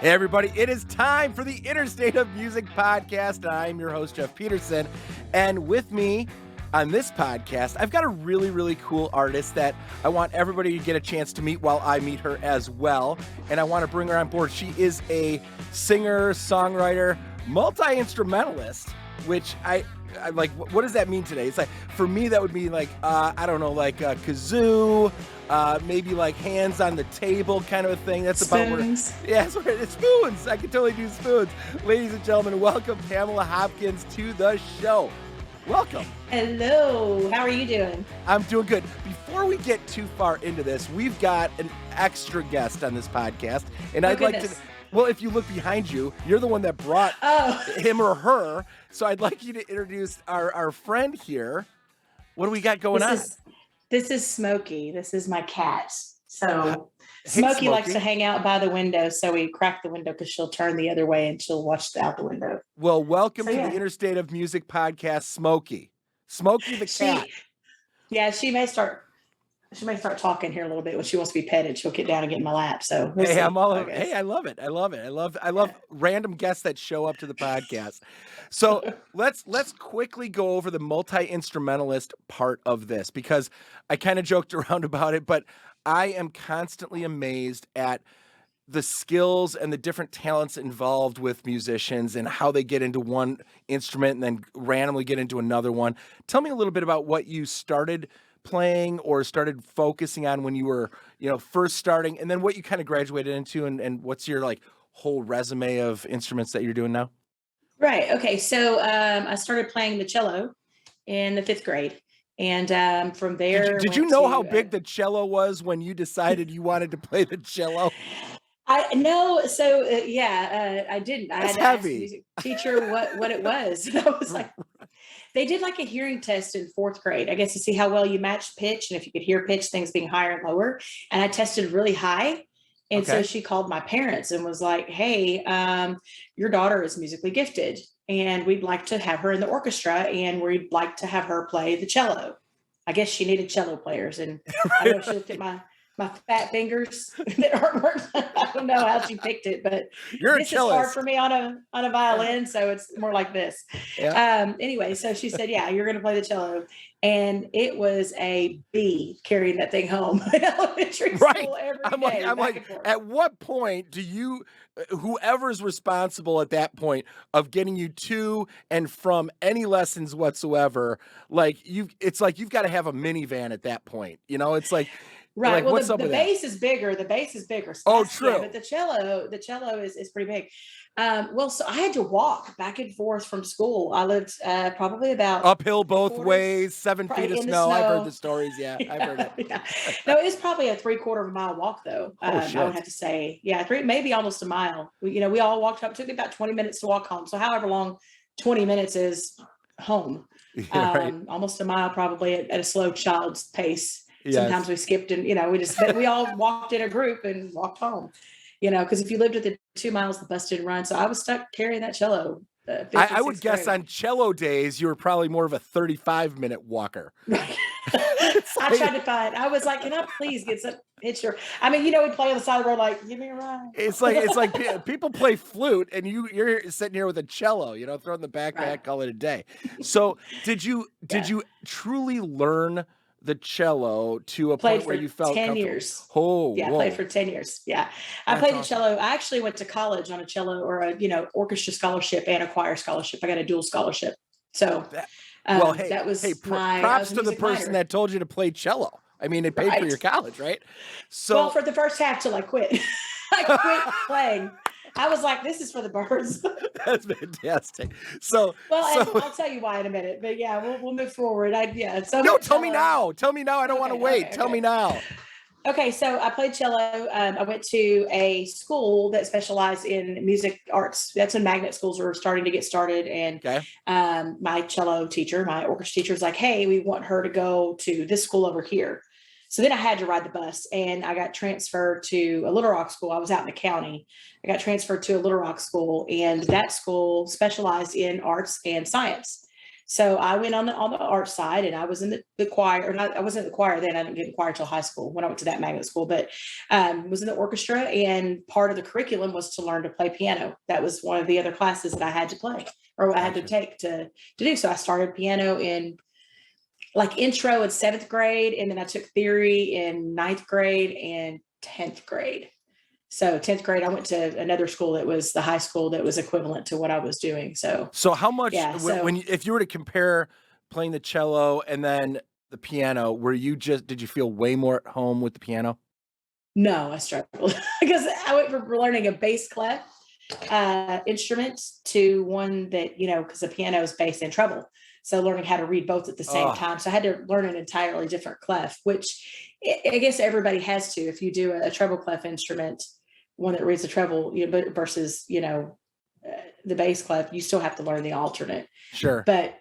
Hey everybody, it is time for the Interstate of Music podcast. I'm your host, Jeff Peterson, and with me on this podcast, I've got a really, really cool artist that I want everybody to get a chance to meet while I meet her as well, and I want to bring her on board. She is a singer, songwriter, multi-instrumentalist, which I like. What does that mean today? It's like, for me, that would mean like, I don't know, like a kazoo, maybe like hands on the table kind of a thing. That's Spoons. about where, yeah, it's spoons. I can totally do spoons. Ladies and gentlemen, welcome Pamela Hopkins to the show. Welcome. Hello. How are you doing? I'm doing good. Before we get too far into this, we've got an extra guest on this podcast, and I'd like to. Well, if you look behind you, you're the one that brought him or her. So I'd like you to introduce our friend here. What do we got going on? This is Smokey. This is my cat. So Hey, Smokey likes to hang out by the window. So we crack the window because she'll turn the other way and she'll watch out the window. Well, welcome to the Interstate of Music podcast, Smokey. Smokey the cat. She may start talking here a little bit when she wants to be petted. She'll get down and get in my lap. So hey, I love it. I love random guests that show up to the podcast. So let's quickly go over the multi-instrumentalist part of this, because I kind of joked around about it, but I am constantly amazed at the skills and the different talents involved with musicians and how they get into one instrument and then randomly get into another one. Tell me a little bit about what you started playing or started focusing on when you were, first starting, and then what you kind of graduated into, and what's your like whole resume of instruments that you're doing now? Right. Okay. So I started playing the cello in the 5th grade. And from there, did you know how big the cello was when you decided you wanted to play the cello? I know. So I didn't. I had to ask the music teacher what it was. And I was like, they did like a hearing test in 4th grade, I guess, to see how well you matched pitch and if you could hear pitch, things being higher and lower. And I tested really high. And so she called my parents and was like, hey, your daughter is musically gifted and we'd like to have her in the orchestra and we'd like to have her play the cello. I guess she needed cello players. And I know she looked at my fat fingers that aren't working. I don't know how she picked it, but this is hard for me on a violin, so it's more like this. Yeah. Anyway, so she said, "Yeah, you're going to play the cello," and it was a B carrying that thing home in elementary school every day. I'm like, at what point do you, whoever's responsible at that point of getting you to and from any lessons whatsoever, like it's like you've got to have a minivan at that point. It's like. Right. Like, well, the bass is bigger. The bass is bigger. So oh, true. Yeah, but the cello is pretty big. Well, so I had to walk back and forth from school. I lived probably about uphill both ways, 7 feet of snow. I've heard the stories. Yeah, I've heard it. Yeah. No, it was probably a 3/4 mile walk, though. I would have to say, maybe almost a mile. We all walked up. It took me about 20 minutes to walk home. So however long 20 minutes is home, almost a mile probably at a slow child's pace. Yes. Sometimes we skipped and, we all walked in a group and walked home, because if you lived within 2 miles, the bus didn't run. So I was stuck carrying that cello. I would guess on cello days, you were probably more of a 35-minute walker. I tried to find, I was like, can I please get some picture? I mean, we'd play on the side of the road, like, give me a ride. It's like people play flute and you're sitting here with a cello, throw in the backpack, call it a day. So did you truly learn the cello to a point where you felt 10 years. Oh, yeah, I played for 10 years. Yeah. I played the cello. I actually went to college on a cello or a, orchestra scholarship and a choir scholarship. I got a dual scholarship. So that was props to the person that told you to play cello. I mean, it paid for your college, right? So well, for the first half till I quit. I quit playing. I was like, this is for the birds. That's fantastic. So I'll tell you why in a minute, but yeah, we'll move forward. Tell me now. Tell me now. I don't want to wait. Okay. Tell me now. Okay. So I played cello. I went to a school that specialized in music arts. That's when magnet schools were starting to get started. And my cello teacher, my orchestra teacher was like, hey, we want her to go to this school over here. So then I had to ride the bus and I got transferred to a Little Rock school. I was out in the county. I got transferred to a Little Rock school, and that school specialized in arts and science. So I went on the art side, and I was in the choir, or not, I wasn't in the choir then. I didn't get in choir until high school when I went to that magnet school, but was in the orchestra. And part of the curriculum was to learn to play piano. That was one of the other classes that I had to play, or I had to take to do. So I started piano in like intro in 7th grade, and then I took theory in 9th grade and 10th grade. So 10th grade, I went to another school that was the high school that was equivalent to what I was doing. So how much, if you were to compare playing the cello and then the piano, did you feel way more at home with the piano? No, I struggled because I went from learning a bass clef instrument to one that, because the piano is bass and treble. So learning how to read both at the same time. So I had to learn an entirely different clef, which I guess everybody has to. If you do a treble clef instrument, one that reads the treble, versus, the bass clef, you still have to learn the alternate. Sure. But,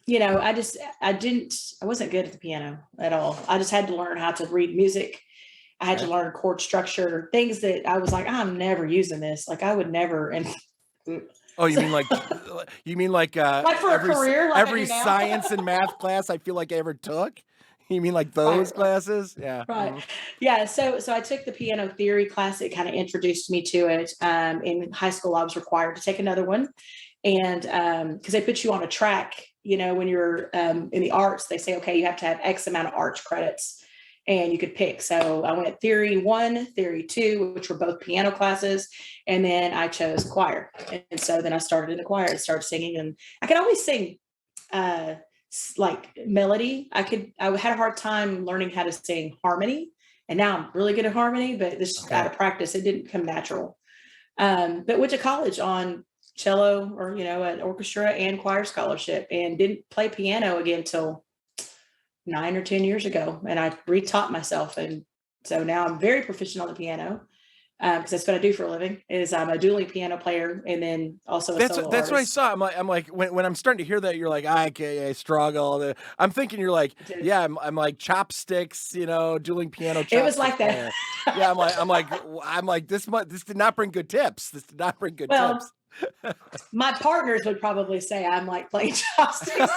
I wasn't good at the piano at all. I just had to learn how to read music. I had to learn chord structure, things that I was like, I'm never using this. Like I would never. And oh, you mean like for a career, like every science and math class I feel like I ever took? You mean like those classes? Yeah. Right. Mm-hmm. Yeah. So I took the piano theory class. It kind of introduced me to it. In high school, I was required to take another one. And because they put you on a track, when you're in the arts, they say, okay, you have to have X amount of arts credits and you could pick. So I went theory 1, theory 2, which were both piano classes. And then I chose choir. And so then I started in the choir and started singing, and I could always sing like melody. I had a hard time learning how to sing harmony, and now I'm really good at harmony, but this is out of practice. It didn't come natural. But went to college on cello, or, an orchestra and choir scholarship, and didn't play piano again till 9 or 10 years ago. And I retaught myself. And so now I'm very proficient on the piano. Because that's what I do for a living. Is I'm a dueling piano player, and then also a solo That's artist. what I saw. I'm like when I'm starting to hear that, you're like, I struggle. I'm thinking you're like, yeah, I'm like chopsticks, dueling piano. It was like that. Yeah, I'm like this did not bring good tips. This did not bring good tips. My partners would probably say I'm like playing chopsticks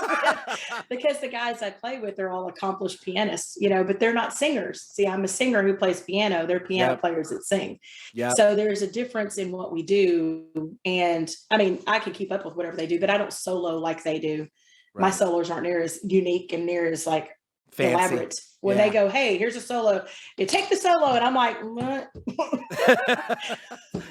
because the guys I play with are all accomplished pianists, but they're not singers. See, I'm a singer who plays piano. They're piano players that sing. Yeah. So there's a difference in what we do. And I mean, I can keep up with whatever they do, but I don't solo like they do. Right. My solos aren't near as unique and near as like fancy, elaborate. When they go, hey, here's a solo, you take the solo, and I'm like, what?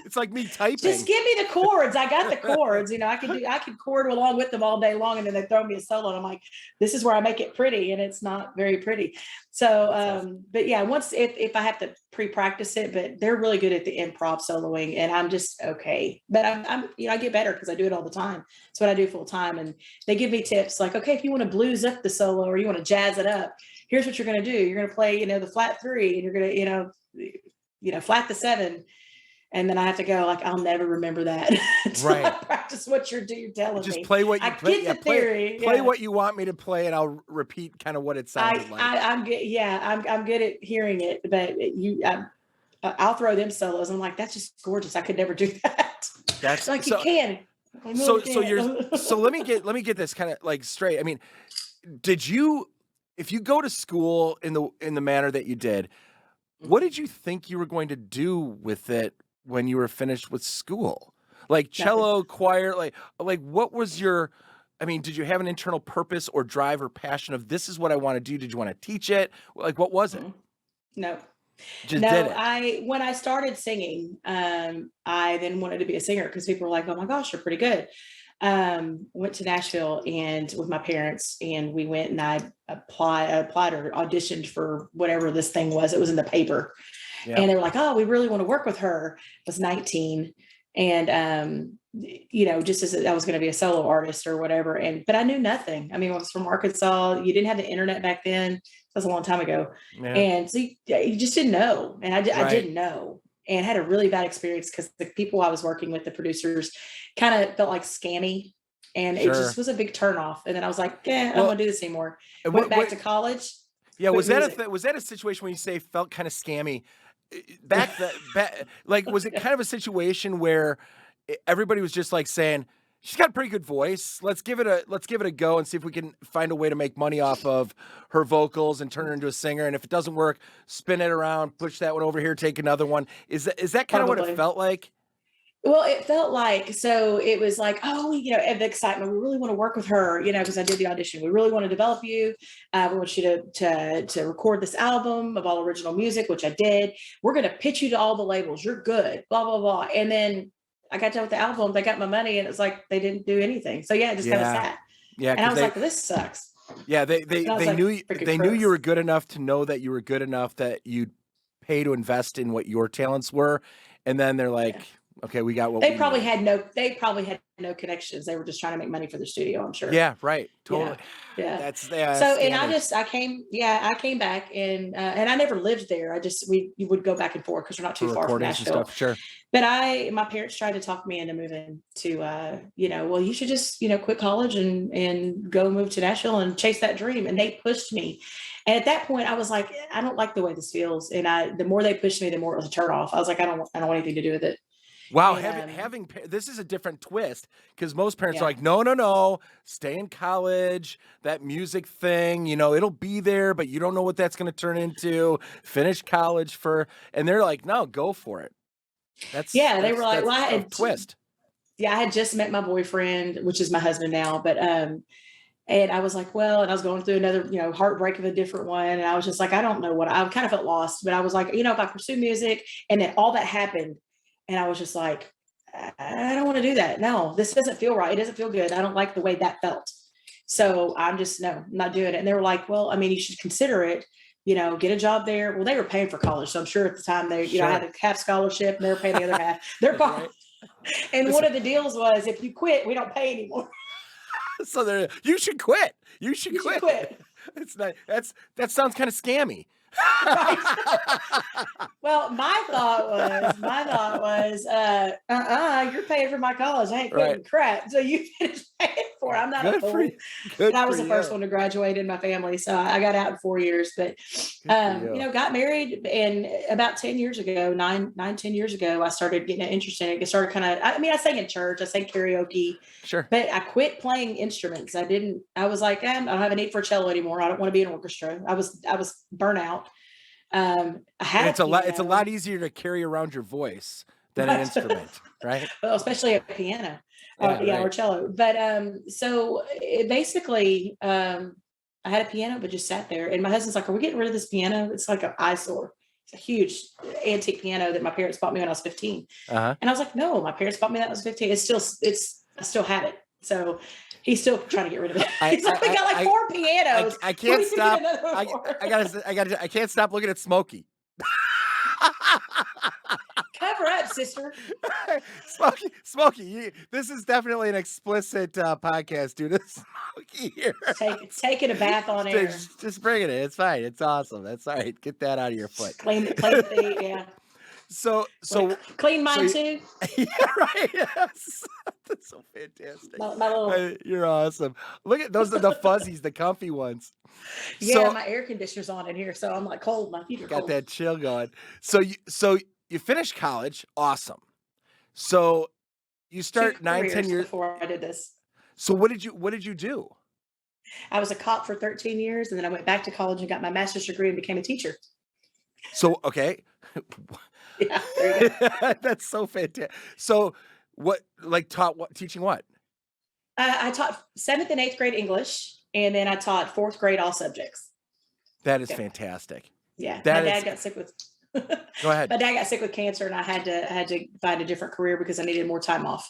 It's like me typing. Just give me the chords. I got the chords. I could chord along with them all day long, and then they throw me a solo, and I'm like, this is where I make it pretty, and it's not very pretty. So, but yeah, once if I have to pre-practice it, but they're really good at the improv soloing, and I'm just okay. But I'm I get better because I do it all the time. It's what I do full time, and they give me tips like, okay, if you want to blues up the solo or you want to jazz it up, here's what you're going to do. You're going to play, the flat 3, and you're going to, flat the 7. And then I have to go like, I'll never remember that. Right. I practice what you're telling me. Just play what you play. Get the theory. Play what you want me to play, and I'll repeat kind of what it sounded like. I'm good. Yeah, I'm good at hearing it, but I'll throw them solos. I'm like, that's just gorgeous. I could never do that. That's like you can. So let me get this kind of like straight. I mean, if you go to school in the manner that you did, what did you think you were going to do with it when you were finished with school? Like cello, choir, like what was your, did you have an internal purpose or drive or passion of this is what I want to do? Did you want to teach it? Like, what was it? No. Just did it. When I started singing, I then wanted to be a singer because people were like, oh my gosh, you're pretty good. Went to Nashville and with my parents, and we went and I applied or auditioned for whatever this thing was. It was in the paper. Yeah. And they were like, oh, we really want to work with her. I was 19. And, just as I was going to be a solo artist or whatever. But I knew nothing. I was from Arkansas. You didn't have the internet back then. That was a long time ago. Yeah. And so you just didn't know. And I didn't know. And had a really bad experience because the people I was working with, the producers, kind of felt like scammy, and it just was a big turnoff. And then I was like, I don't want to do this anymore. Went back to college. Yeah, was that a situation when you say felt kind of scammy? Back like was it kind of a situation where everybody was just like saying, She's got a pretty good voice. Let's give it a go and see if we can find a way to make money off of her vocals and turn her into a singer. And if it doesn't work, spin it around, push that one over here, take another one. Is that kind of what it felt like? Well, it felt like, so it was like, oh, the excitement. We really want to work with her, because I did the audition. We really want to develop you. We want you to record this album of all original music, which I did. We're going to pitch you to all the labels. You're good, blah, blah, blah. And then I got done with the album. They got my money and it's like, they didn't do anything. So it just kind of sat. Yeah. And I was like, well, this sucks. Yeah. They knew you were good enough to know that you were good enough that you'd pay to invest in what your talents were. And then they're like, okay, we got what they probably had no connections. They were just trying to make money for the studio, I'm sure. Yeah, right. Totally. Yeah. So, and I came back and I never lived there. We would go back and forth because we're not too far from Nashville. And stuff, sure. But my parents tried to talk me into moving to, well, you should just, quit college and go move to Nashville and chase that dream. And they pushed me. And at that point I was like, I don't like the way this feels. And the more they pushed me, the more it was a turn off. I was like, I don't want anything to do with it. Wow, having this is a different twist because most parents are like, no, stay in college, that music thing, it'll be there, but you don't know what that's going to turn into. Finish college and they're like, no, go for it. They were like, well, I had twist. Yeah, I had just met my boyfriend, which is my husband now, but and I was like, well, and I was going through another, heartbreak of a different one, and I was just like, I don't know I kind of felt lost, but I was like, if I pursue music, and then all that happened. And I was just like, I don't want to do that. No, this doesn't feel right. It doesn't feel good. I don't like the way that felt. So I'm not doing it. And they were like, well, I mean, you should consider it, get a job there. Well, they were paying for college. So I'm sure at the time I had a half scholarship and they were paying the other half. They're right. And one of the deals was, if you quit, we don't pay anymore. So you should quit. You should quit. It's not, that sounds kind of scammy. Well, my thought was, you're paying for my college. I ain't quitting crap. So you finish paying for it. I'm not a fool. And I was the first one to graduate in my family. So I got out in 4 years, but, got married. And about 10 years ago, 10 years ago, I started getting interested in it. I started I sang in church, I sang karaoke. Sure. But I quit playing instruments. I was like, I don't have a need for a cello anymore. I don't want to be in an orchestra. I was burnt out. It's a lot easier to carry around your voice than an instrument, right? Well, especially a piano, or cello. But so basically, I had a piano, but just sat there. And my husband's like, "Are we getting rid of this piano? It's like an eyesore. It's a huge antique piano that my parents bought me when I was 15." And I was like, "No, my parents bought me that when I was 15. I still have it." So he's still trying to get rid of it. He's like, we got like 4 pianos. I can't stop. I can't stop looking at Smokey. Cover up, sister. Smokey, this is definitely an explicit podcast, dude. Smokey here. Taking a bath on air. Just bring it in. It's fine. It's awesome. That's all right. Get that out of your foot. Clean the feet, yeah. So clean mine too. Yeah, right. Yes. That's so fantastic. You're awesome. Look at those are the fuzzies, the comfy ones. Yeah, my air conditioner's on in here, so I'm like cold. My feet are got cold. That chill going. So you finished college, awesome. So you start 9-10 years before I did this. So what did you do? I was a cop for 13 years, and then I went back to college and got my master's degree and became a teacher. So okay. Yeah, there you go. That's so fantastic. So teaching what? I taught 7th and 8th grade English, and then I taught 4th grade all subjects. That is fantastic. Yeah. My dad got sick with Go ahead. My dad got sick with cancer, and I had to find a different career because I needed more time off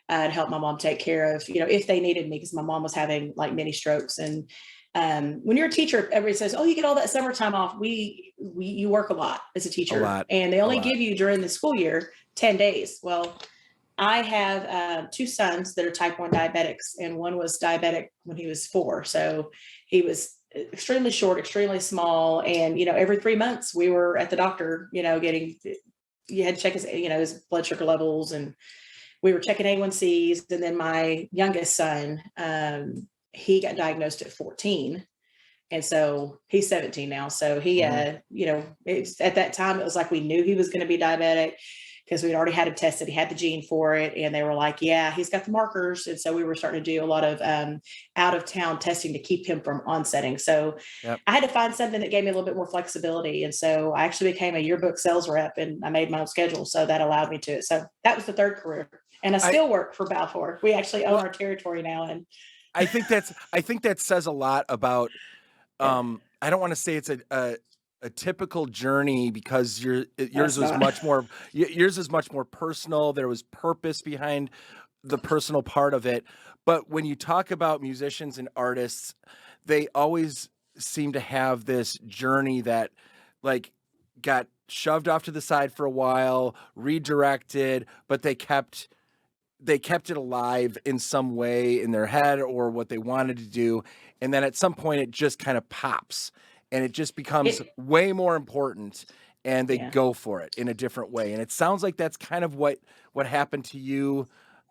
to help my mom take care of, if they needed me, because my mom was having like many strokes. And when you're a teacher, everybody says, "Oh, you get all that summertime off." You work a lot as a teacher, and they only give you during the school year 10 days. Well, I have 2 sons that are type 1 diabetics, and one was diabetic when he was 4. So he was extremely short, extremely small. And, every 3 months we were at the doctor, you had to check his, his blood sugar levels, and we were checking A1Cs. And then my youngest son, he got diagnosed at 14. And so he's 17 now. So he, it's, at that time, it was like we knew he was going to be diabetic because we'd already had him tested. He had the gene for it. And they were like, yeah, he's got the markers. And so we were starting to do a lot of out of town testing to keep him from onsetting. So I had to find something that gave me a little bit more flexibility. And so I actually became a yearbook sales rep, and I made my own schedule. So that allowed me to. So that was the third career. And I still work for Balfour. We actually own our territory now. And I think that says a lot about, I don't want to say it's a typical journey, because yours was much more personal. There was purpose behind the personal part of it. But when you talk about musicians and artists, they always seem to have this journey that like got shoved off to the side for a while, redirected, but they kept it alive in some way in their head or what they wanted to do. And then at some point it just kind of pops and it just becomes way more important, and they go for it in a different way. And it sounds like that's kind of what happened to you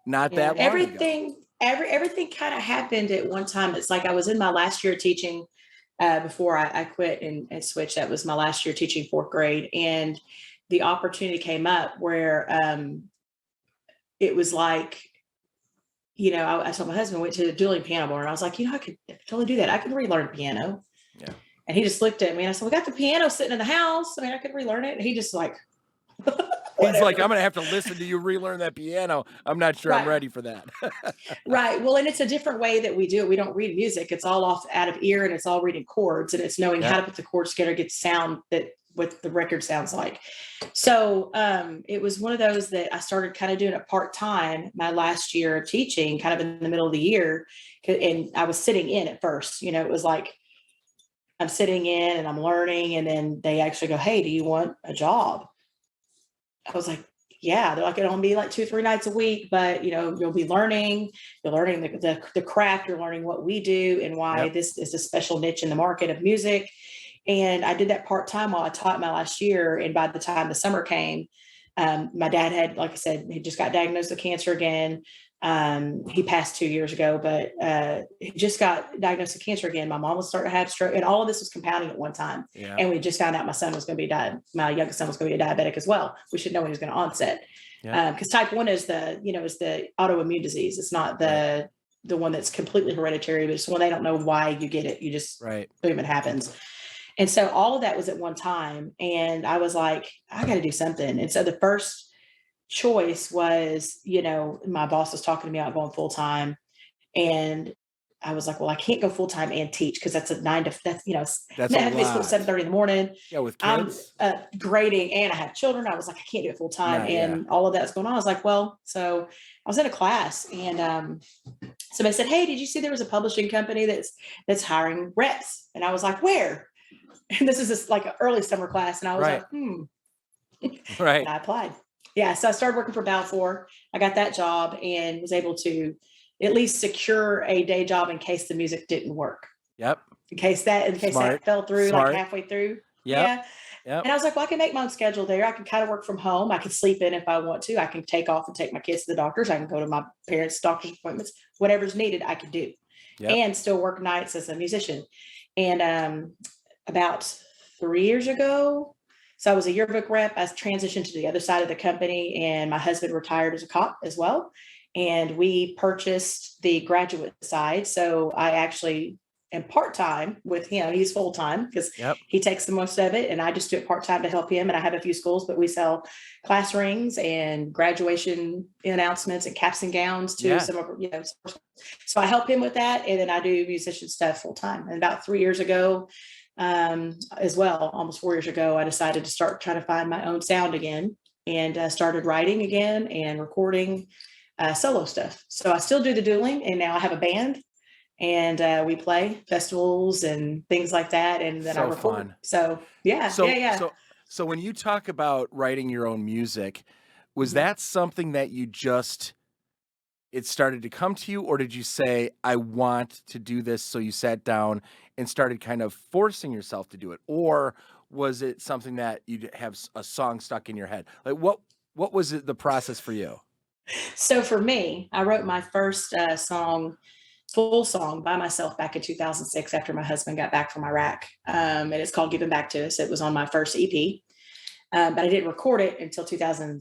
not that long ago. Everything kind of happened at one time. It's like I was in my last year of teaching before I quit and switched. That was my last year teaching fourth grade. And the opportunity came up where it was like, I told my husband, went to the dueling piano bar, and I was like, I could totally do that. I could relearn piano. Yeah. And he just looked at me and I said, we got the piano sitting in the house. I mean, I could relearn it. And he just like, he's like, I'm going to have to listen to you relearn that piano. I'm not sure I'm ready for that. Right. Well, and it's a different way that we do it. We don't read music. It's all out of ear, and it's all reading chords, and it's knowing how to put the chords together, get the sound that what the record sounds like. So it was one of those that I started kind of doing it part-time my last year of teaching, kind of in the middle of the year. And I was sitting in at first, it was like, I'm sitting in and I'm learning. And then they actually go, hey, do you want a job? I was like, yeah. They're like, it'll only be like 2-3 nights a week, but you'll be learning, the craft, you're learning what we do and why this is a special niche in the market of music. And I did that part-time while I taught my last year. And by the time the summer came, my dad had, like I said, he just got diagnosed with cancer again. He passed 2 years ago, but he just got diagnosed with cancer again. My mom was starting to have stroke, and all of this was compounding at one time. Yeah. And we just found out my son was going to be my youngest son was going to be a diabetic as well. We should know when he was going to onset. Because type 1 is is the autoimmune disease. It's not the one that's completely hereditary, but it's when they don't know why you get it. You just boom, it happens. And so all of that was at one time. And I was like, I got to do something. And so the first choice was, my boss was talking to me about going full time. And I was like, well, I can't go full time and teach, because that's a 9 to, that's I have to be school at 7:30 in the morning. Yeah, with kids. I'm grading and I have children. I was like, I can't do it full time. All of that's going on. I was like, well, so I was in a class, and somebody said, hey, did you see there was a publishing company that's hiring reps? And I was like, where? And this is like an early summer class. And I was like, Right. And I applied. Yeah. So I started working for Balfour. I got that job and was able to at least secure a day job in case the music didn't work. Yep. In case that fell through like halfway through. Yep. And I was like, well, I can make my own schedule there. I can kind of work from home. I can sleep in if I want to. I can take off and take my kids to the doctors. I can go to my parents' doctor's appointments. Whatever's needed, I can do. And still work nights as a musician. And about 3 years ago, so I was a yearbook rep. I transitioned to the other side of the company, and my husband retired as a cop as well. And we purchased the graduate side. So I actually am part-time with him. He's full-time because he takes the most of it. And I just do it part-time to help him. And I have a few schools, but we sell class rings and graduation announcements and caps and gowns to some of, so I help him with that. And then I do musician stuff full-time. And about 3 years ago, as well, almost 4 years ago, I decided to start trying to find my own sound again, and started writing again and recording solo stuff. So I still do the dueling, and now I have a band, and we play festivals and things like that. And then I record. Fun. So So when you talk about writing your own music, was that something that it started to come to you, or did you say, I want to do this? So you sat down and started kind of forcing yourself to do it? Or was it something that you have a song stuck in your head? Like what was the process for you? So for me, I wrote my first full song by myself back in 2006 after my husband got back from Iraq. And it's called Giving Back to Us. It was on my first EP. But I didn't record it until 2007.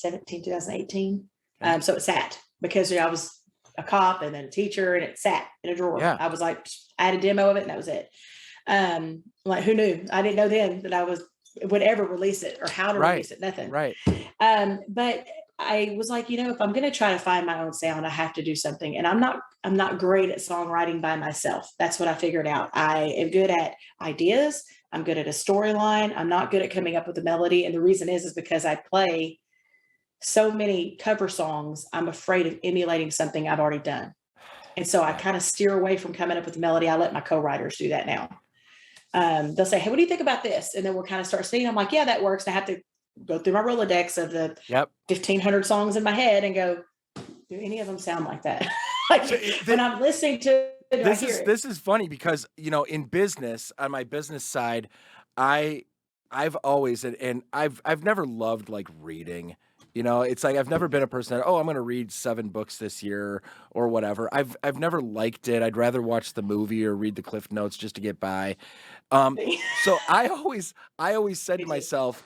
2018. So it sat because I was a cop and then a teacher, and it sat in a drawer. Yeah. I was like, I had a demo of it, and that was it. Like, who knew? I didn't know then that I would ever release it or how to release it. Nothing. Right. But I was like, if I'm going to try to find my own sound, I have to do something. And I'm not great at songwriting by myself. That's what I figured out. I am good at ideas. I'm good at a storyline. I'm not good at coming up with a melody. And the reason is because I play so many cover songs. I'm afraid of emulating something I've already done. And so I kind of steer away from coming up with a melody. I let my co-writers do that now. They'll say, hey, what do you think about this? And then we'll kind of start singing. I'm like, yeah, that works. I have to go through my Rolodex of the 1,500 songs in my head and go, do any of them sound like that? Like, when I'm listening to it, this is funny because, in business, on my business side, I've always, and I've never loved like reading. It's like I've never been a person that, I'm going to read 7 books this year or whatever. I've never liked it. I'd rather watch the movie or read the Cliff Notes just to get by. So I always said to myself,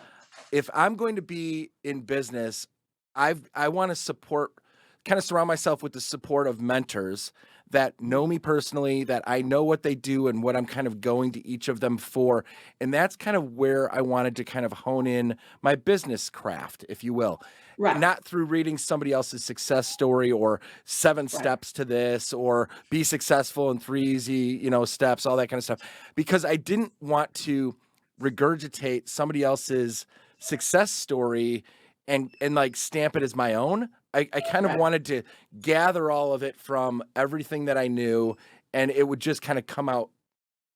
if I'm going to be in business, I want to surround myself with the support of mentors that know me personally, that I know what they do and what I'm kind of going to each of them for. And that's kind of where I wanted to kind of hone in my business craft, if you will. Right. Not through reading somebody else's success story or 7 steps to this or be successful in 3 easy, steps, all that kind of stuff. Because I didn't want to regurgitate somebody else's success story and like stamp it as my own. I kind of wanted to gather all of it from everything that I knew, and it would just kind of come out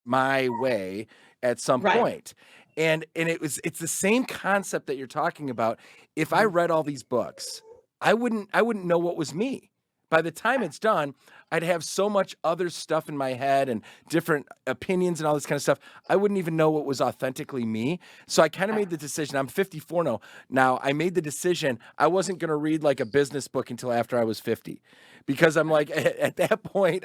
my way at some point. And it's the same concept that you're talking about. If I read all these books, I wouldn't know what was me. By the time it's done, I'd have so much other stuff in my head and different opinions and all this kind of stuff. I wouldn't even know what was authentically me. So I kind of made the decision. I'm 54 now. I made the decision I wasn't going to read like a business book until after I was 50, because I'm like, at that point,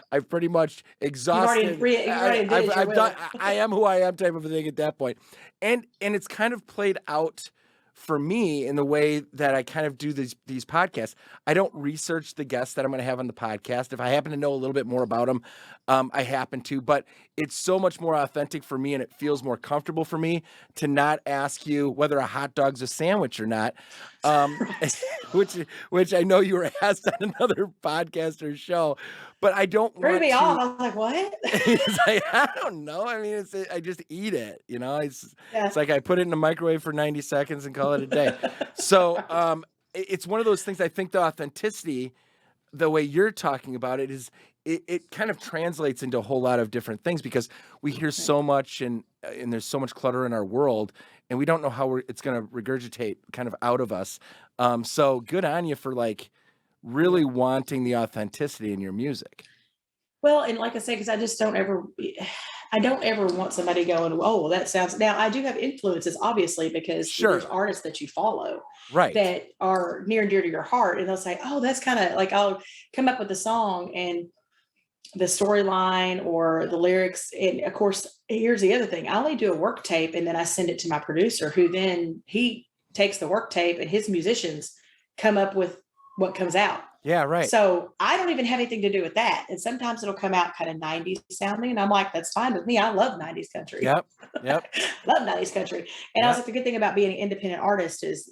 I've pretty much exhausted. I've done. I am who I am type of a thing at that point, and it's kind of played out for me in the way that I kind of do these podcasts. I don't research the guests that I'm going to have on the podcast. If I happen to know a little bit more about them, I happen to, but it's so much more authentic for me, and it feels more comfortable for me to not ask you whether a hot dog's a sandwich or not, which I know you were asked on another podcast or show, but I don't want to. I was like, what? It's like, I don't know. I mean, I just eat it, It's like I put it in the microwave for 90 seconds and call it a day. So it's one of those things. I think the authenticity, the way you're talking about it, is it kind of translates into a whole lot of different things, because we hear so much and there's so much clutter in our world, and we don't know how it's going to regurgitate kind of out of us. So good on you for like really wanting the authenticity in your music. Well, and like I say, because I don't ever want somebody going, oh, well, that sounds. Now I do have influences, obviously, because there's artists that you follow, that are near and dear to your heart, and they'll say, oh, that's kind of like, I'll come up with a song and the storyline or the lyrics. And of course, here's the other thing: I only do a work tape, and then I send it to my producer, who then he takes the work tape, and his musicians come up with what comes out. Yeah, right. So I don't even have anything to do with that. And sometimes it'll come out kind of 90s sounding. And I'm like, that's fine with me. I love 90s country. Yep. Love 90s country. And I was like, the good thing about being an independent artist is,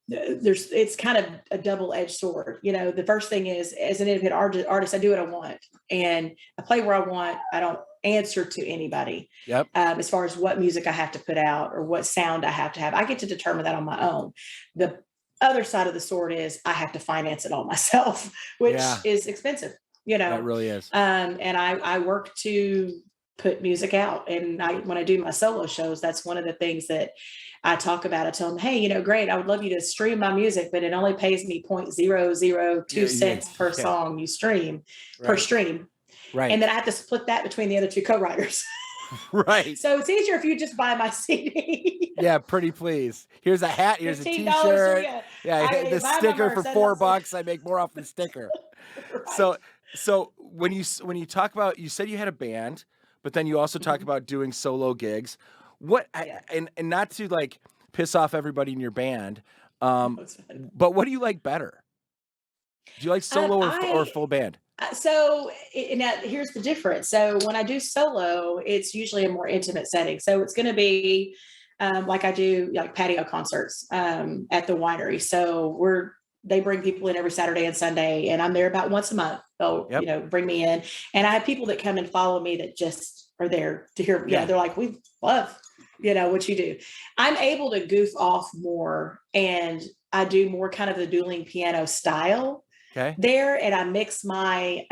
it's kind of a double-edged sword. The first thing is, as an independent artist, I do what I want, and I play where I want. I don't answer to anybody. Yep. As far as what music I have to put out or what sound I have to have, I get to determine that on my own. The other side of the sword is I have to finance it all myself, which is expensive, That really is. And I work to put music out. And when I do my solo shows, that's one of the things that I talk about. I tell them, hey, great, I would love you to stream my music, but it only pays me 0.002 cents per song you stream, per stream. Right. And then I have to split that between the other 2 co-writers. Right. So it's easier if you just buy my CD. Yeah, pretty please. Here's a hat. Here's a t-shirt. Yeah, the sticker for $4. I make more off the sticker. Right. So when you talk about, you said you had a band, but then you also talk about doing solo gigs. And not to like piss off everybody in your band, But what do you like better? Do you like solo or full band? Now here's the difference. So when I do solo, it's usually a more intimate setting. So it's going to be like I do like patio concerts at the winery. So they bring people in every Saturday and Sunday, and I'm there about once a month. They'll bring me in, and I have people that come and follow me that just are there to hear. Yeah, they're like, we love what you do. I'm able to goof off more, and I do more kind of the dueling piano style. There, and I mix my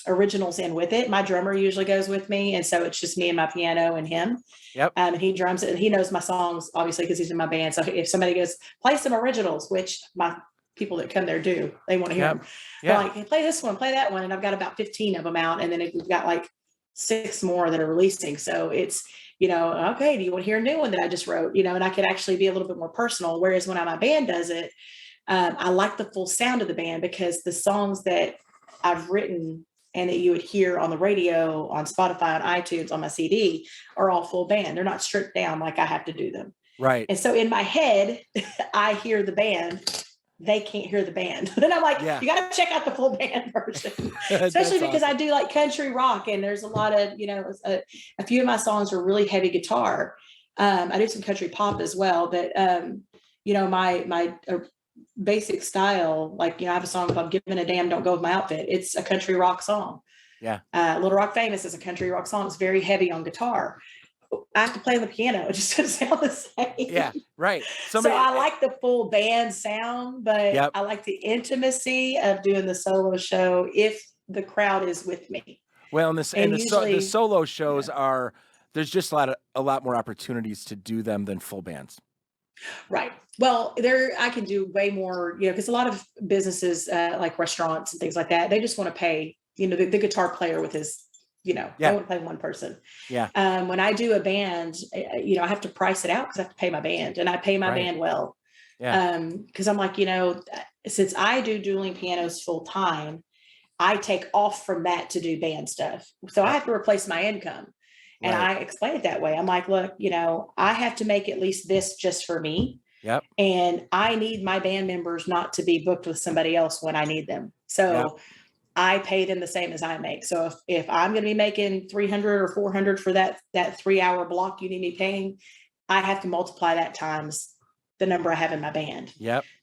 originals in with it. My drummer usually goes with me, and so it's just me and my piano and him. And he drums it. He knows my songs, obviously, because he's in my band. So if somebody goes, play some originals, which my people that come there do, they want to hear them. They're like, hey, play this one, play that one, and I've got about 15 of them out, and then we've got like 6 more that are releasing. So it's okay, do you want to hear a new one that I just wrote? And I could actually be a little bit more personal. Whereas when my band does it, I like the full sound of the band, because the songs that I've written and that you would hear on the radio, on Spotify, on iTunes, on my CD are all full band. They're not stripped down like I have to do them. Right. And so in my head, I hear the band. They can't hear the band. Then I'm like, you got to check out the full band version, especially because I do like country rock, and there's a lot of, a few of my songs are really heavy guitar. I do some country pop as well, but my basic style, like, I have a song called Giving a Damn Don't Go With My Outfit. It's a country rock song. Little Rock Famous is a country rock song. It's very heavy on guitar. I have to play on the piano. It just doesn't sound the same. Yeah, right. So I like the full band sound, but I like the intimacy of doing the solo show if the crowd is with me. Well, the solo shows are, there's just a lot more opportunities to do them than full bands. Right. Well, I can do way more, because a lot of businesses like restaurants and things like that, they just want to pay, the guitar player with his, I want to play one person. When I do a band, I have to price it out because I have to pay my band, and I pay my band well. Because I'm like, since I do dueling pianos full time, I take off from that to do band stuff. So I have to replace my income. And I explain it that way. I'm like, look, I have to make at least this just for me. And I need my band members not to be booked with somebody else when I need them. So I pay them the same as I make. So if I'm going to be making 300 or 400 for that 3-hour block you need me paying, I have to multiply that times the number I have in my band.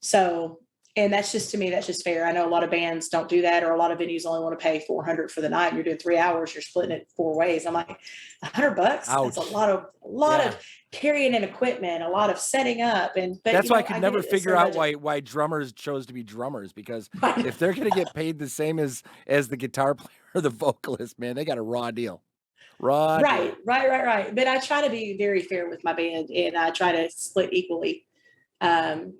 So, and that's just, to me, that's just fair. I know a lot of bands don't do that, or a lot of venues only want to pay 400 for the night. You're doing 3 hours, you're splitting it 4 ways. I'm like, $100. That's a lot of carrying in equipment, a lot of setting up. But that's why I could never figure out why drummers chose to be drummers, because if they're going to get paid the same as the guitar player or the vocalist, man, they got a raw deal. Right. But I try to be very fair with my band, and I try to split equally.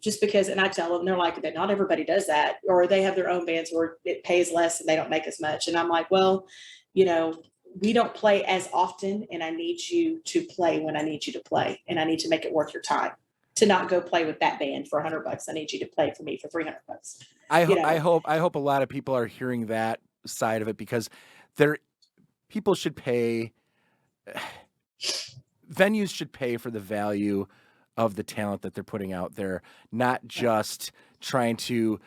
Just because, and I tell them, they're like, that not everybody does that, or they have their own bands where it pays less and they don't make as much. And I'm like, well, we don't play as often, and I need you to play when I need you to play, and I need to make it worth your time to not go play with that band for $100. I need you to play for me for $300. I hope a lot of people are hearing that side of it, because people should pay, venues should pay for the value of the talent that they're putting out there, not just trying to,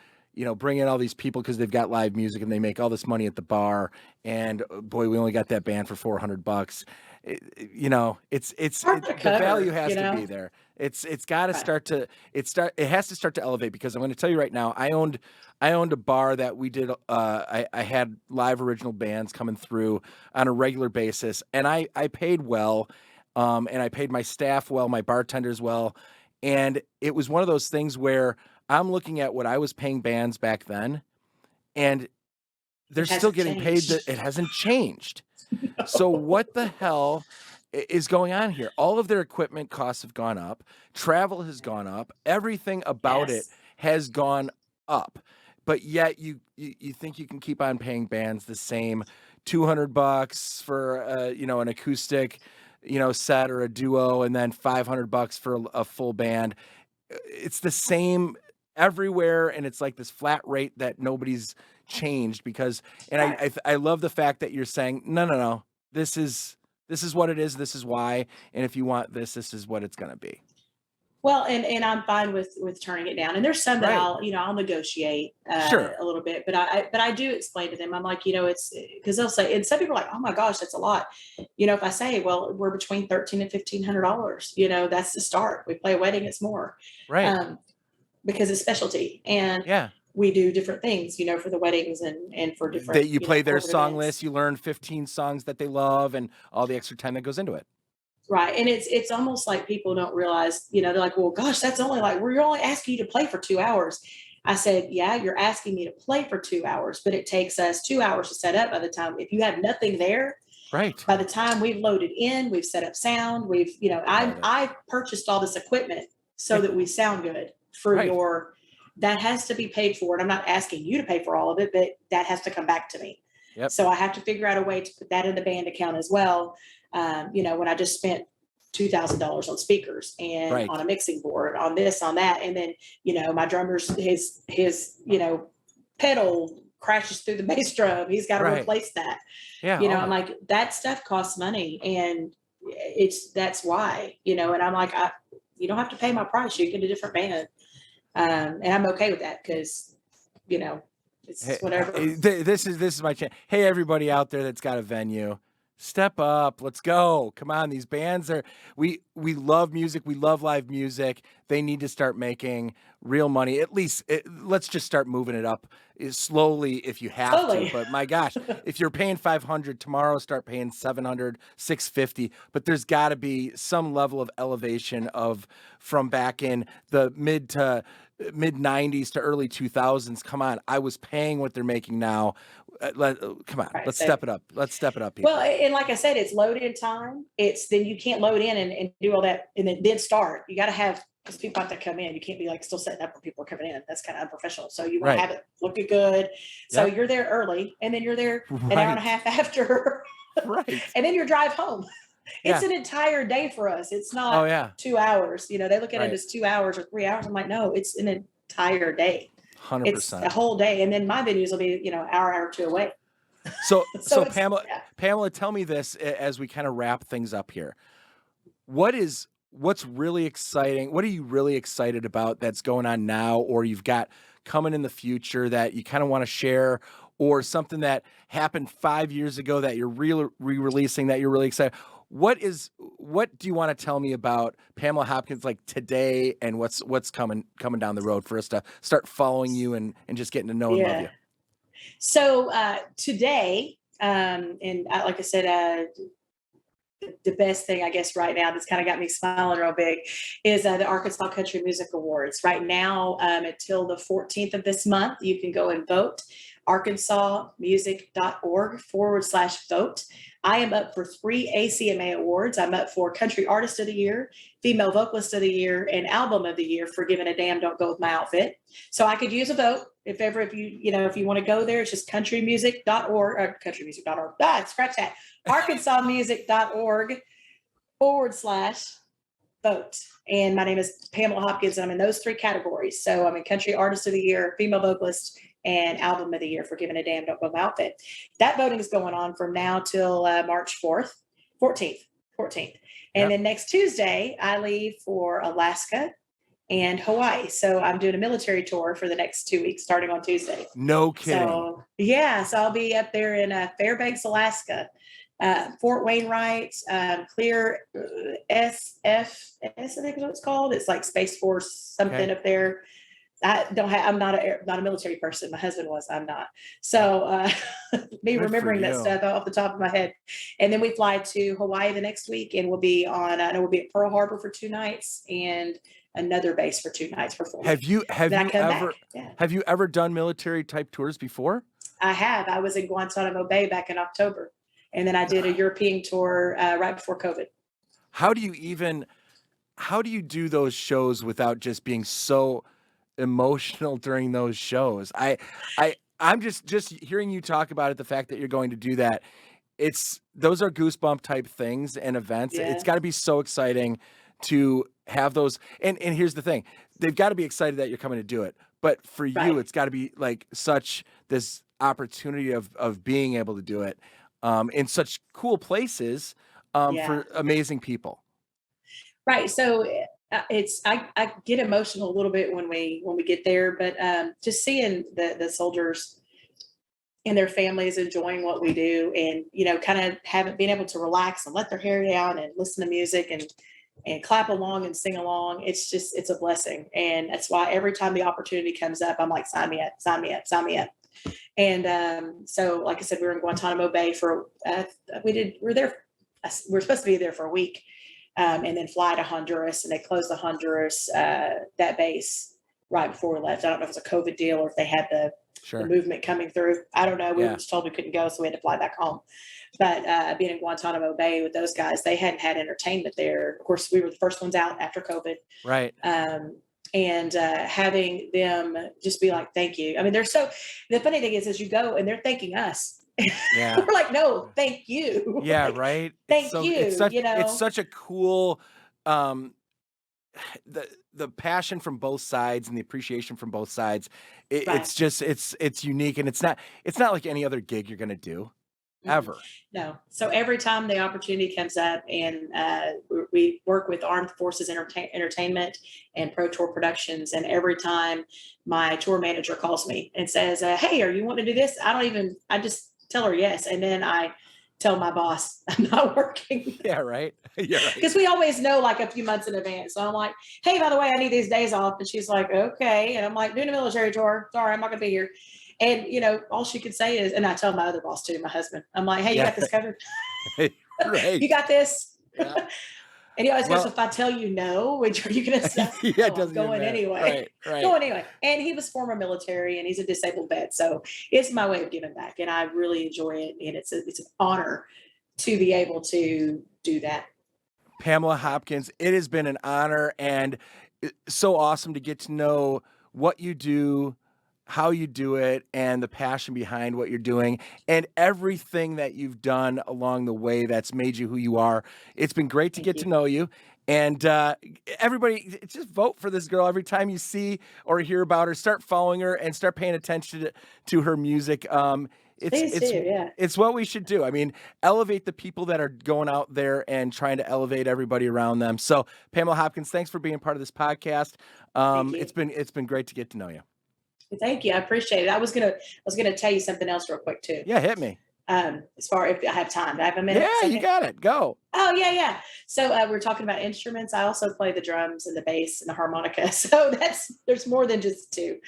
bring in all these people because they've got live music and they make all this money at the bar, and boy, we only got that band for $400. The value has to be there. It's got to start to, it has to start to elevate, because I'm going to tell you right now, I owned a bar that we did, I had live original bands coming through on a regular basis, and I paid well. And I paid my staff well, my bartenders well. And it was one of those things where I'm looking at what I was paying bands back then, and they're still getting paid. It hasn't changed. No. So what the hell is going on here? All of their equipment costs have gone up. Travel has gone up. Everything about it has gone up. But yet you think you can keep on paying bands the same $200 for an acoustic set or a duo, and then $500 for a full band. It's the same everywhere, and it's like this flat rate that nobody's changed, because, and I love the fact that you're saying, no, this is what it is, this is why, and if you want this is what it's going to be. Well, and I'm fine with turning it down. And there's some that Right. I'll negotiate Sure. a little bit, but I do explain to them. I'm like, it's because they'll say, and some people are like, oh my gosh, that's a lot. If I say, well, we're between $1,300 and $1,500, that's the start. We play a wedding, it's more, Right. because it's specialty, and Yeah. we do different things, for the weddings and for different, That you play their corporate song events. list, you learn 15 songs that they love and all the extra time that goes into it. Right. And it's almost like people don't realize, they're like, well, gosh, that's only like, we're only asking you to play for 2 hours. I said, yeah, you're asking me to play for 2 hours, but it takes us 2 hours to set up. By the time, if you have nothing there, Right. by the time we've loaded in, we've set up sound, I've purchased all this equipment so that we sound good for Right. that has to be paid for. And I'm not asking you to pay for all of it, but that has to come back to me. Yep. So I have to figure out a way to put that in the band account as well. When I just spent $2,000 on speakers and Right. on a mixing board, on this, on that, and then my drummer's his pedal crashes through the bass drum. He's got to Right. replace that. Yeah. I'm like, that stuff costs money, and that's why. And I'm like, you don't have to pay my price. You get a different band, and I'm okay with that because it's whatever. This is my chance. Hey, everybody out there that's got a venue, step up. Let's go. Come on. These bands we love music. We love live music. They need to start making real money. At least let's just start moving it up slowly if you have to. But my gosh, if you're paying $500 tomorrow, start paying $700, $650. But there's got to be some level of elevation from back in the mid 90s to early 2000s. Come on. I was paying what they're making now. Come on, Right, let's step it up. Let's step it up, people. Well, and like I said, it's load in time. Then you can't load in and do all that and then start. You got to have, because people have to come in. You can't be like still setting up when people are coming in. That's kind of unprofessional. So you want to have it looking good. So you're there early, and then you're there an hour and a half after. Right. And then your drive home. It's an entire day for us. It's not 2 hours. They look at it as 2 hours or 3 hours. I'm like, no, it's an entire day. 100%. It's a whole day. And then my venues will be, hour or two away. So Pamela, tell me this as we kind of wrap things up here. What's really exciting? What are you really excited about that's going on now, or you've got coming in the future that you kind of want to share, or something that happened 5 years ago that you're re-releasing that you're really excited? What do you want to tell me about Pamela Hopkins like today, and what's coming down the road for us to start following you and just getting to know and love you? So today, and like I said, the best thing I guess right now that's kind of got me smiling real big is the Arkansas Country Music Awards. Right now, until the 14th of this month, you can go and vote. arkansasmusic.org/vote. I am up for 3 ACMA awards. I'm up for Country Artist of the Year, Female Vocalist of the Year, and Album of the Year for Giving a Damn Don't Go With My Outfit. So I could use a vote if you want to go there. It's just countrymusic.org or countrymusic.org. Scratch that. arkansasmusic.org/vote. And my name is Pamela Hopkins, and I'm in those 3 categories. So I'm in Country Artist of the Year, Female Vocalist, and Album of the Year for Giving a Damn Don't Go With My Outfit. That voting is going on from now till March 14th. And then next Tuesday, I leave for Alaska and Hawaii. So I'm doing a military tour for the next 2 weeks, starting on Tuesday. No kidding. So I'll be up there in Fairbanks, Alaska, Fort Wainwright, Clear SF, I think is what it's called. It's like Space Force something up there. I'm not a military person. My husband was. I'm not. So me remembering that stuff off the top of my head. And then we fly to Hawaii the next week, and we'll be at Pearl Harbor for 2 nights and another base for 2 nights for 4 weeks. Have you ever done military type tours before? I have. I was in Guantanamo Bay back in October, and then I did a European tour right before COVID. How do you do those shows without just being so emotional during those shows? I'm just hearing you talk about it, the fact that you're going to do that, those are goosebump type things and events. It's got to be so exciting to have those. And here's the thing, they've got to be excited that you're coming to do it, but for you it's got to be like such this opportunity of being able to do it in such cool places for amazing people. Right. So I get emotional a little bit when we get there, but just seeing the soldiers and their families enjoying what we do, and kind of haven't been able to relax and let their hair down and listen to music and clap along and sing along. It's a blessing. And that's why every time the opportunity comes up, I'm like, sign me up, sign me up, sign me up. And so, like I said, we were in Guantanamo Bay for we're supposed to be there for a week, and then fly to Honduras, and they closed the Honduras that base right before we left. I don't know if it was a COVID deal or if they had the movement coming through. I don't know. We were just told we couldn't go, so we had to fly back home. But being in Guantanamo Bay with those guys, they hadn't had entertainment there. Of course, we were the first ones out after COVID. Right. And having them just be like, thank you. I mean, the funny thing is you go and they're thanking us. Yeah. We're like, no, thank you. Yeah, like, right. Thank you. It's such a cool, the passion from both sides and the appreciation from both sides. It's just, it's unique, and it's not like any other gig you're going to do. Ever. No. So every time the opportunity comes up, and we work with Armed Forces Entertainment and Pro Tour Productions, and every time my tour manager calls me and says, hey, are you wanting to do this? I just tell her yes. And then I tell my boss I'm not working. Yeah, right. Yeah, right. Because we always know like a few months in advance. So I'm like, hey, by the way, I need these days off. And she's like, okay. And I'm like, doing a military tour. Sorry, I'm not going to be here. And, all she could say is, and I tell my other boss too, my husband, I'm like, hey, you got this covered? Right. You got this? Yeah. And he always goes, if I tell you no, which are you going to say? Yeah, oh, I'm going anyway. Right. Going anyway. And he was former military, and he's a disabled vet. So it's my way of giving back. And I really enjoy it. And it's an honor to be able to do that. Pamela Hopkins, it has been an honor, and so awesome to get to know what you do, how you do it, and the passion behind what you're doing, and everything that you've done along the way that's made you who you are. It's been great to get to know you. And everybody, just vote for this girl every time you see or hear about her. Start following her and start paying attention to her music. It's what we should do. I mean, elevate the people that are going out there and trying to elevate everybody around them. So, Pamela Hopkins, thanks for being part of this podcast. It's been great to get to know you. Thank you. I appreciate it. I was gonna tell you something else real quick too. Yeah, hit me. As far if I have time, do I have a minute? Yeah, you got it. Go. Oh yeah. So we're talking about instruments. I also play the drums and the bass and the harmonica. So there's more than just two.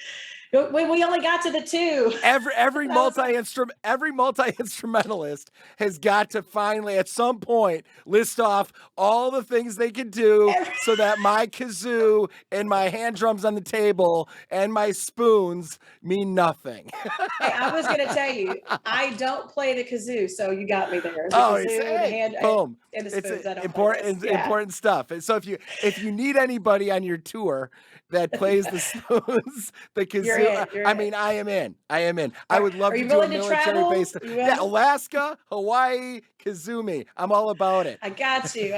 We only got to the two. Every multi-instrumentalist has got to finally at some point list off all the things they could do so that my kazoo and my hand drums on the table and my spoons mean nothing. Hey, I was going to tell you, I don't play the kazoo, so you got me there. Boom. And the spoons, it's important stuff. And so if you need anybody on your tour that plays the spoons, the kazoo, I am in. I would love to do a military base. Yeah, Alaska, Hawaii, kazoo. I'm all about it. I got you.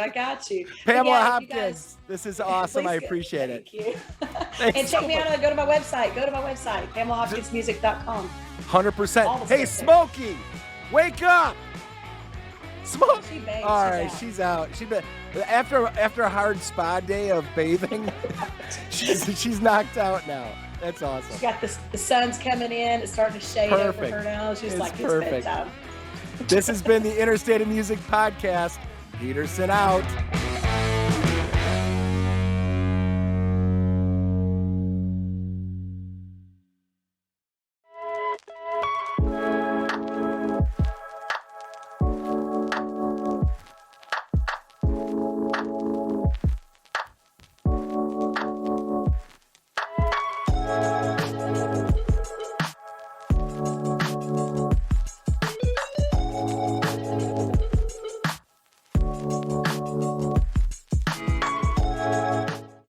Pamela Hopkins, this is awesome. I appreciate it. Thank you. And check me out. Go to my website. PamelaHopkinsMusic.com. 100%. Hey, Smokey, wake up. Smoke. All right, she's out. After a hard spa day of bathing, she's knocked out now. That's awesome. She's got the sun's coming in. It's starting to shade over her now. She's like, it's bedtime. This has been the Interstate of Music podcast. Peterson out.